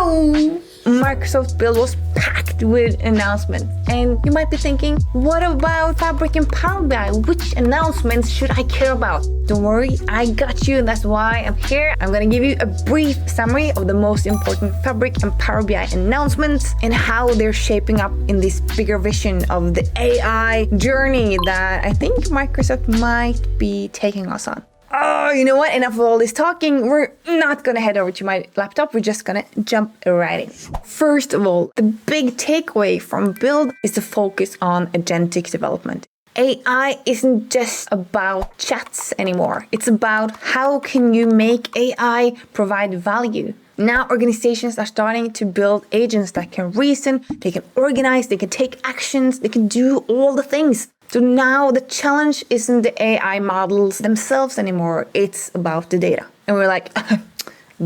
So Microsoft Build was packed with announcements, and you might be thinking, what about Fabric and Power BI? Which announcements should I care about? Don't worry, I got you, and that's why I'm here. I'm gonna give you a brief summary of the most important Fabric and Power BI announcements and how they're shaping up in this bigger vision of the AI journey that I think Microsoft might be taking us on. Oh, you know what? Enough of all this talking. We're not gonna head over to my laptop. We're just gonna jump right in. First of all, the big takeaway from Build is the focus on agentic development. AI isn't just about chats anymore. It's about how can you make AI provide value. Now organizations are starting to build agents that can reason, they can organize, they can take actions, they can do all the things. So now the challenge isn't the AI models themselves anymore, it's about the data. And we're like,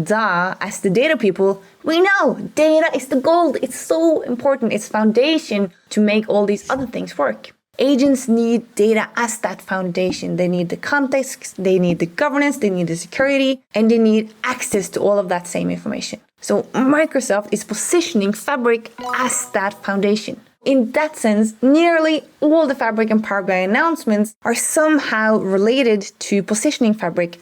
duh, as the data people, we know data is the gold. It's so important. It's foundation to make all these other things work. Agents need data as that foundation. They need the context, they need the governance, they need the security, and they need access to all of that same information. So Microsoft is positioning Fabric as that foundation. In that sense, nearly all the Fabric and Power BI announcements are somehow related to positioning Fabric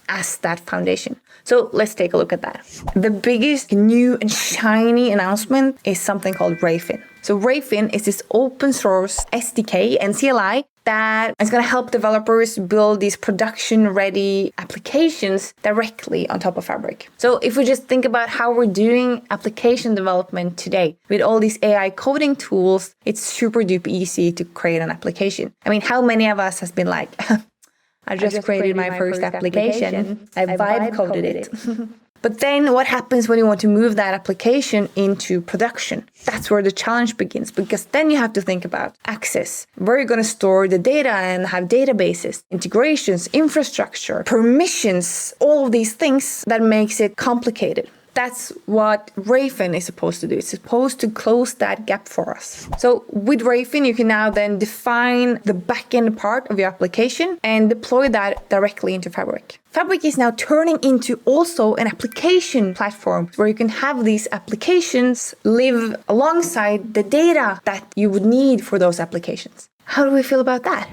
as that foundation. So let's take a look at that. The biggest new and shiny announcement is something called Rayfin. So Rayfin is this open source SDK and CLI that is going to help developers build these production-ready applications directly on top of Fabric. So if we just think about how we're doing application development today, with all these AI coding tools, it's super duper easy to create an application. I mean, how many of us has been like, I just created my first application. I vibe coded it. But then what happens when you want to move that application into production? That's where the challenge begins, because then you have to think about access, where you're going to store the data and have databases, integrations, infrastructure, permissions, all of these things that makes it complicated. That's what Rayfin is supposed to do. It's supposed to close that gap for us. So with Rayfin, you can now then define the backend part of your application and deploy that directly into Fabric. Fabric is now turning into also an application platform where you can have these applications live alongside the data that you would need for those applications. How do we feel about that?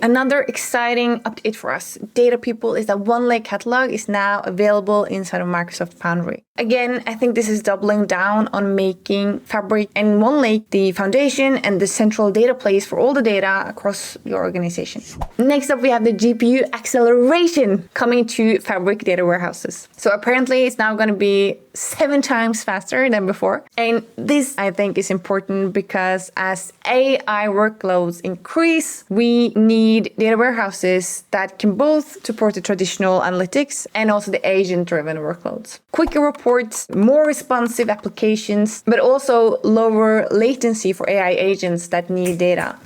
Another exciting update for us, data people, is that OneLake catalog is now available inside of Microsoft Foundry. Again, I think this is doubling down on making Fabric and OneLake the foundation and the central data place for all the data across your organization. Next up, we have the GPU acceleration coming to Fabric data warehouses. So apparently it's now going to be 7 times faster than before. And this, I think, is important because as AI workloads increase, we need data warehouses that can both support the traditional analytics and also the agent-driven workloads. Quicker reports, more responsive applications, but also lower latency for AI agents that need data.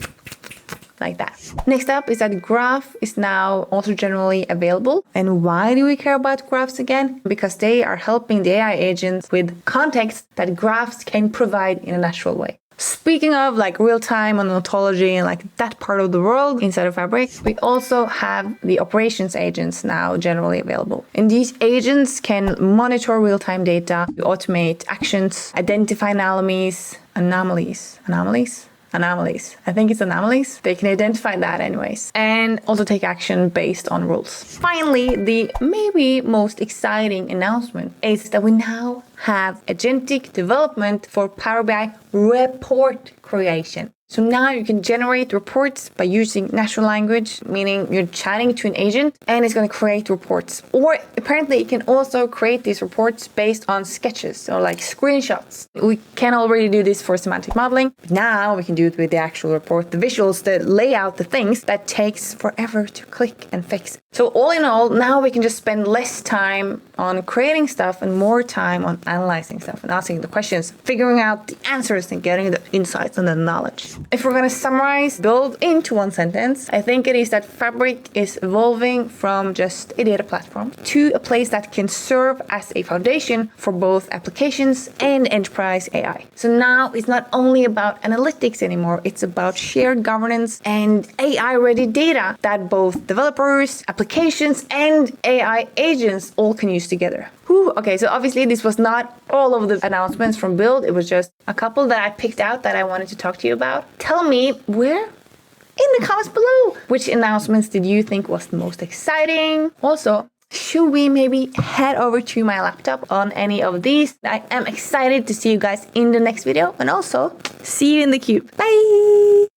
Like that. Next up is that Graph is now also generally available. And why do we care about graphs again? Because they are helping the AI agents with context that graphs can provide in a natural way. Speaking of like real-time and ontology and like that part of the world inside of Fabric, we also have the operations agents now generally available. And these agents can monitor real-time data, automate actions, identify anomalies. I think it's anomalies. They can identify that anyways. And also take action based on rules. Finally, the maybe most exciting announcement is that we now have agentic development for Power BI report creation. So now you can generate reports by using natural language, meaning you're chatting to an agent and it's going to create reports. Or apparently it can also create these reports based on sketches or like screenshots. We can already do this for semantic modeling, but now we can do it with the actual report, the visuals, the layout, the things that takes forever to click and fix. So all in all, now we can just spend less time on creating stuff and more time on analyzing stuff and asking the questions, figuring out the answers and getting the insights and the knowledge. If we're going to summarize Build into one sentence, I think it is that Fabric is evolving from just a data platform to a place that can serve as a foundation for both applications and enterprise AI. So now it's not only about analytics anymore, it's about shared governance and AI-ready data that both developers, applications, and AI agents all can use together. Whew. Okay, so obviously this was not all of the announcements from Build. It was just a couple that I picked out that I wanted to talk to you about. Tell me where in the comments below, which announcements did you think was the most exciting? Also, should we maybe head over to my laptop on any of these? I am excited to see you guys in the next video, and also see you in the cube. Bye!